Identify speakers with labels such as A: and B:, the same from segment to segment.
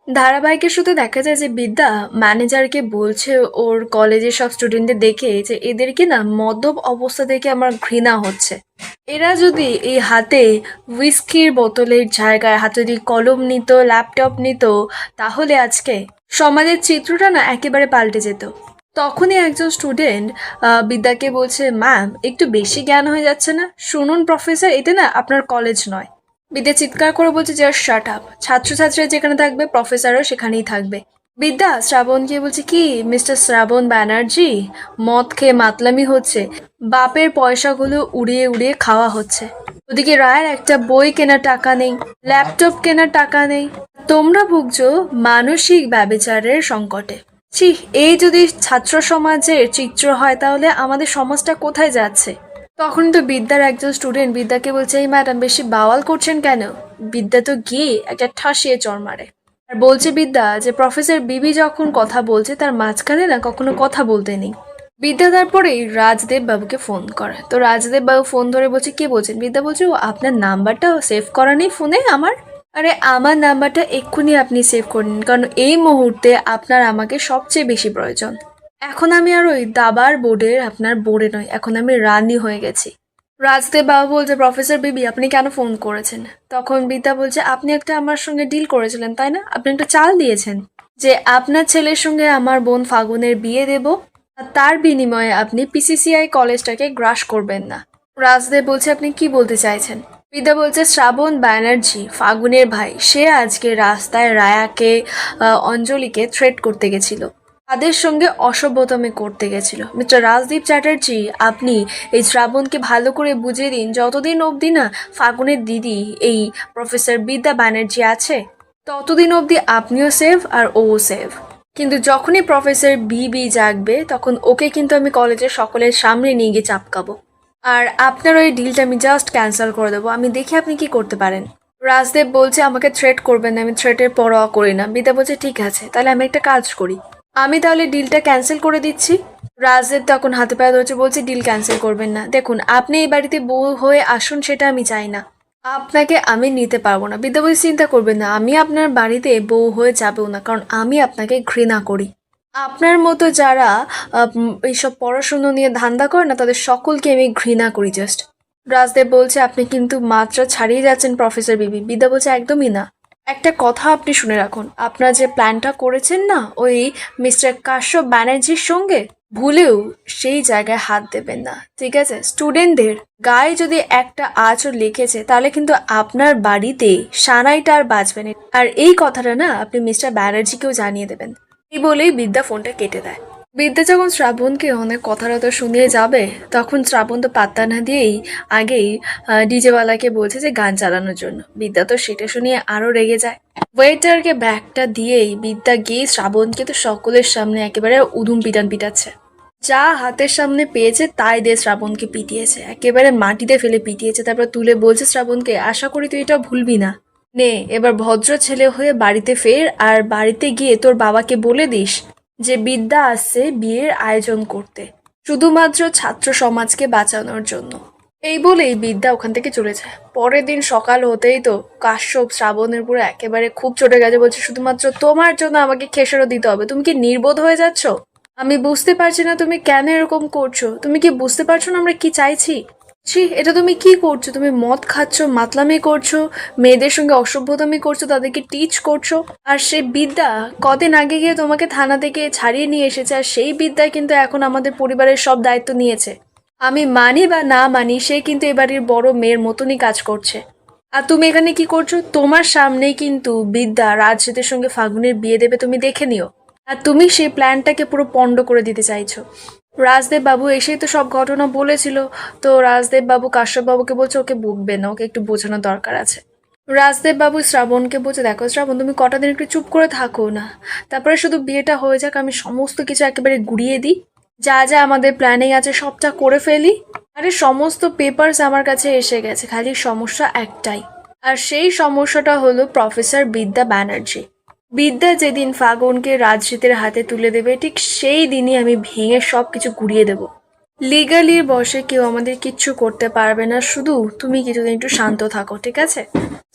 A: ধারাবাহিকের শুরুতে দেখা যায় যে বিদ্যা ম্যানেজারকে বলছে ওর কলেজের সব স্টুডেন্টদের দেখে যে এদেরকে না মদ্যপ অবস্থা দেখে আমার ঘৃণা হচ্ছে। এরা যদি এই হাতে হুইস্কির বোতলের জায়গায় হাতে যদি কলম নিত, ল্যাপটপ নিত, তাহলে আজকে সমাজের চিত্রটা না একেবারে পাল্টে যেত। তখনই একজন স্টুডেন্ট বিদ্যাকে বলছে, ম্যাম একটু বেশি জ্ঞান হয়ে যাচ্ছে না? শুনুন প্রফেসর, এটা না আপনার কলেজ নয়। বিদ্যা চিৎকার করে বলছে, জাস্ট শাট আপ। ছাত্রছাত্রীরা যেখানে থাকবে প্রফেসরও সেখানেই থাকবে। বিদ্যা শ্রাবণকে বলছে, কি মিস্টার শ্রাবণ ব্যানার্জি, মদ খেয়ে মাতলামি হচ্ছে, বাপের পয়সাগুলো উড়িয়ে উড়িয়ে খাওয়া হচ্ছে। ওদিকে রায়ের একটা বই কেনার টাকা নেই, ল্যাপটপ কেনার টাকা নেই, তোমরা ভুগছো মানসিক ব্যভিচারের সংকটে। ছি, এই যদি ছাত্র সমাজের চিত্র হয় তাহলে আমাদের সমাজটা কোথায় যাচ্ছে? তখন তো বিদ্যার একজন স্টুডেন্ট বিদ্যাকে বলছে, এই ম্যাডাম বেশি বাওয়াল করছেন কেন? বিদ্যা তো গিয়ে একটা ঠাসিয়ে চড় মারে আর বলছে বিদ্যা যে প্রফেসর বিবি যখন কথা বলছে তার মাঝখানে না কখনো কথা বলতে নেই। বিদ্যা তারপরেই রাজদেব বাবুকে ফোন করে। তো রাজদেব বাবু ফোন ধরে বলছে, কে বলছেন? বিদ্যা বলছে, ও আপনার নাম্বারটা সেভ করা নেই ফোনে আমার? আরে আমার নাম্বারটা এক্ষুনি আপনি সেভ করে নিন, কারণ এই মুহূর্তে আপনার আমাকে সবচেয়ে বেশি প্রয়োজন। এখন আমি আর ওই দাবার বোর্ডের আপনার বোর্ডে নয়, এখন আমি রানী হয়ে গেছি। রাজদেব বাবু বলছে, প্রফেসর বিবি আপনি কেন ফোন করেছেন? তখন বিদ্যা বলছে, আপনি একটা আমার সঙ্গে ডিল করেছিলেন তাই না? আপনি একটা চাল দিয়েছেন যে আপনার ছেলের সঙ্গে আমার বোন ফাগুনের বিয়ে দেব, আর তার বিনিময়ে আপনি পিসিসিআই কলেজটাকে গ্রাস করবেন না। রাজদেব বলছে, আপনি কি বলতে চাইছেন? বিদ্যা বলছে, শ্রাবণ ব্যানার্জি ফাগুনের ভাই, সে আজকে রাস্তায় রায়াকে অঞ্জলিকে থ্রেট করতে গেছিল, তাদের সঙ্গে অসভ্যতামি করতে গেছিল। মিস্টার রাজদীপ চ্যাটার্জি, আপনি এই শ্রাবণকে ভালো করে বুঝিয়ে দিন, যতদিন অবধি না ফাগুনের দিদি এই প্রফেসর বিদ্যা ব্যানার্জি আছে ততদিন অবধি আপনিও সেভ আর ও সেভ। কিন্তু যখনই প্রফেসর বিবি জাগবে তখন ওকে কিন্তু আমি কলেজের সকলের সামনে নিয়ে গিয়ে চাপকাবো, আর আপনার ওই ডিলটা আমি জাস্ট ক্যান্সেল করে দেবো। আমি দেখি আপনি কি করতে পারেন। রাজদেব বলছে, আমাকে থ্রেট করবেন না, আমি থ্রেটের পরোয়া করি না। বিদ্যা বলছে, ঠিক আছে তাহলে আমি একটা কাজ করি, আমি তাহলে ডিলটা ক্যান্সেল করে দিচ্ছি। রাজদেব তখন হাতে পায়ে ধরছে, বলছে, ডিল ক্যান্সেল করবেন না। দেখুন, আপনি এই বাড়িতে বউ হয়ে আসুন সেটা আমি চাই না, আপনাকে আমি নিতে পারবো না। বিদ্যা বলছে, চিন্তা করবেন না, আমি আপনার বাড়িতে বউ হয়ে যাবেও না, কারণ আমি আপনাকে ঘৃণা করি। আপনার মতো যারা এইসব পড়াশুনো নিয়ে ধান্দা করে না তাদের সকলকে আমি ঘৃণা করি জাস্ট। রাজদেব বলছে, আপনি কিন্তু মাত্রা ছাড়িয়ে যাচ্ছেন প্রফেসর বিবি। বিদ্যা বলছে, একদমই না। একটা কথা আপনি শুনে রাখুন, আপনার যে প্ল্যানটা করেছেন না ওই মিস্টার কাশ্যপ ব্যানার্জির সঙ্গে, ভুলেও সেই জায়গায় হাত দেবেন না, ঠিক আছে? স্টুডেন্টদের গায়ে যদি একটা আঁচড় লিখেছে তাহলে কিন্তু আপনার বাড়িতে সানাইটা আর বাজবে না। আর এই কথাটা না আপনি মিস্টার ব্যানার্জিকেও জানিয়ে দেবেন। এই বলেই বিদ্যা ফোনটা কেটে দেয়। বিদ্যা যখন শ্রাবণকে অনেক কথাটা শুনিয়ে যাবে তখন শ্রাবণ তো পাত্তা না দিয়েই আগেই ডিজেওয়ালাকে বলছে যে গান চালানোর জন্য। বিদ্যা তো সেটা শুনিয়ে আরো রেগে যায়। ওয়েটারকে ব্যাগটা দিয়েই বিদ্যা গিয়ে শ্রাবণকে তো সকলের সামনে একেবারে উদুম পিটান পিটাচ্ছে। যা হাতের সামনে পেয়েছে তাই দিয়ে শ্রাবণকে পিটিয়েছে, একেবারে মাটিতে ফেলে পিটিয়েছে। তারপর তুলে বলছে শ্রাবণকে, আশা করি তুই এটা ভুলবি না। নে এবার ভদ্র ছেলে হয়ে বাড়িতে ফের, আর বাড়িতে গিয়ে তোর বাবাকে বলে দিস যে বিদ্যা আসছে বিয়ের আয়োজন করতে, শুধুমাত্র ছাত্র সমাজকে বাঁচানোর জন্য। এই বলেই বিদ্যা ওখান থেকে চলে যায়। পরের দিন সকাল হতেই তো কাশ্যপ শ্রাবণের উপরে একেবারে খুব চটে গেছে, বলছে, শুধুমাত্র তোমার জন্য আমাকে খেসারও দিতে হবে? তুমি কি নির্বোধ হয়ে যাচ্ছ? আমি বুঝতে পারছি না তুমি কেন এরকম করছো। তুমি কি বুঝতে পারছো না আমরা কি চাইছি? ছি, এটা তুমি কি করছো? তুমি মদ খাচ্ছ, মাতলামি করছো, মেয়েদের সঙ্গে অসভ্যতামি করছো, তাদেরকে টিচ করছো। আর সেই বিদ্যা কদিন আগে গিয়ে তোমাকে থানা থেকে ছাড়িয়ে নিয়ে এসেছে, আর সেই বিদ্যা কিন্তু এখন আমাদের পরিবারের সব দায়িত্ব নিয়েছে। আমি মানি বা না মানি, সে কিন্তু এবারের বড় মেয়ের মতনই কাজ করছে। আর তুমি এখানে কি করছো? তোমার সামনেই কিন্তু বিদ্যা রাজশীতের সঙ্গে ফাগুনের বিয়ে দেবে, তুমি দেখে নিও। আর তুমি সেই প্ল্যানটাকে পুরো পণ্ড করে দিতে চাইছো। রাজদেব বাবু এসেই তো সব ঘটনা বলেছিল। তো রাজদেব বাবু কাশ্যপ বাবুকে বলছে ওকে বকবে না, ওকে একটু বোঝানোর দরকার আছে। রাজদেব বাবু শ্রাবণকে বলছে, দেখো শ্রাবণ, তুমি কটা দিন একটু চুপ করে থাকো না, তারপরে শুধু বিয়েটা হয়ে যাক, আমি সমস্ত কিছু একেবারে গুড়িয়ে দিই, যা যা আমাদের প্ল্যানিং আছে সবটা করে ফেলি। আরে সমস্ত পেপারস আমার কাছে এসে গেছে, খালি সমস্যা একটাই, আর সেই সমস্যাটা হলো প্রফেসর বিদ্যা ব্যানার্জি। বিদ্যা যেদিন ফাগুনকে রাজশীতের হাতে তুলে দেবে ঠিক সেই দিনই আমি ভেঙে সব কিছু গুড়িয়ে দেব। লিগালির বসে কেউ আমাদের কিচ্ছু করতে পারবে না, শুধু তুমি কিছুদিন একটু শান্ত থাকো, ঠিক আছে?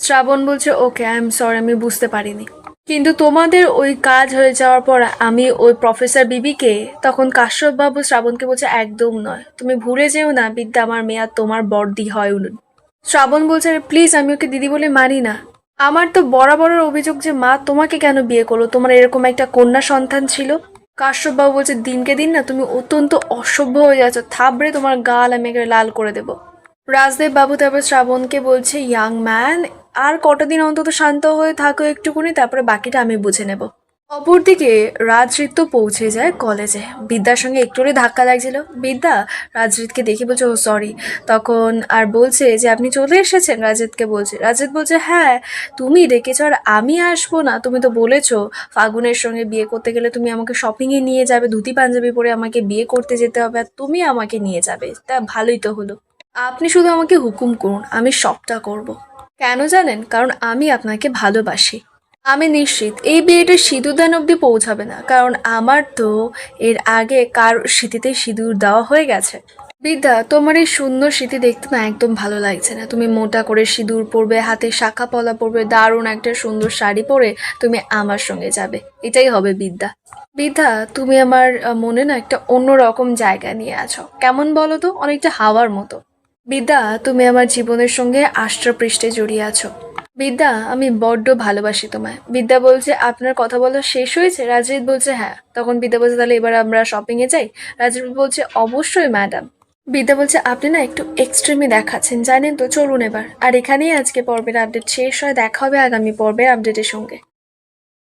A: শ্রাবণ বলছে, ওকে, আই এম সরি, আমি বুঝতে পারিনি। কিন্তু তোমাদের ওই কাজ হয়ে যাওয়ার পর আমি ওই প্রফেসর বিবিকে তখন কাশ্যপ বাবু শ্রাবণকে বলছে একদম নয়, তুমি ভুলে যেও না বিদ্যা আমার মেয়ে আর তোমার বড়দি হয় উনি। শ্রাবণ বলছে প্লিজ আমি ওকে দিদি বলে মানি না। আমার তো বরাবরের অভিযোগ যে মা তোমাকে কেন বিয়ে করলো, তোমার এরকম একটা কন্যা সন্তান ছিল। কাশ্যপ বাবু বলছে দিনকে দিন না তুমি অত্যন্ত অসভ্য হয়ে যাচ্ছ, থাবড়ে তোমার গাল আমি একেবারে লাল করে দেবো। রাজদেব বাবু তারপর শ্রাবণকে বলছে ইয়াং ম্যান, আর কটা দিন অন্তত শান্ত হয়ে থাকো একটুকুনি, তারপরে বাকিটা আমি বুঝে নেব। অপরদিকে রাজঋত পৌঁছে যায় কলেজে। বিদ্যার সঙ্গে একটু ধাক্কা লাগছিল। বিদ্যা রাজরিতকে দেখে বলছে ও সরি, তখন আর বলছে যে আপনি চলে এসেছেন। রাজরিতকে বলছে, রাজরিত বলছে হ্যাঁ তুমি ডেকেছ আর আমি আসবো না? তুমি তো বলেছো ফাগুনের সঙ্গে বিয়ে করতে গেলে তুমি আমাকে শপিংয়ে নিয়ে যাবে, ধুতি পাঞ্জাবি পরে আমাকে বিয়ে করতে যেতে হবে, আর তুমি আমাকে নিয়ে যাবে, তা ভালোই তো হলো। আপনি শুধু আমাকে হুকুম করুন, আমি সবটা করব। কেন জানেন? কারণ আমি আপনাকে ভালোবাসি। আমি নিশ্চিত এই বিয়েটা সিঁদুরদান অবধি পৌঁছাবে না, কারণ আমার তো এর আগে কার স্মৃতিতে সিঁদুর দেওয়া হয়ে গেছে। বিদ্যা তোমার এই সুন্দর স্মৃতি দেখতে না একদম ভালো লাগছে না। তুমি মোটা করে সিঁদুর পরবে, হাতে শাখা পলা পরবে, দারুণ একটা সুন্দর শাড়ি পরে তুমি আমার সঙ্গে যাবে, এটাই হবে বিদ্যা। বিদ্যা তুমি আমার মনে না একটা অন্যরকম জায়গা নিয়ে আছো, কেমন বলো তো, অনেকটা হাওয়ার মতো। বিদ্যা তুমি আমার জীবনের সঙ্গে আষ্টপৃষ্ঠে জড়িয়ে আছো। বিদ্যা আমি বড্ড ভালোবাসি তোমায়। বিদ্যা বলছে আপনার কথা বলা শেষ হয়েছে? রাজরিত বলছে হ্যাঁ। তখন বিদ্যা বলছে তাহলে এবার আমরা শপিং এ যাই? রাজরিত বলছে অবশ্যই ম্যাডাম। বিদ্যা বলছে আপনি না একটু এক্সট্রিমই দেখাচ্ছেন জানেন তো, চলুন এবার। আর এখানেই আজকে পর্বের আপডেট শেষ হয়, দেখা হবে আগামী পর্বের আপডেটের সঙ্গে।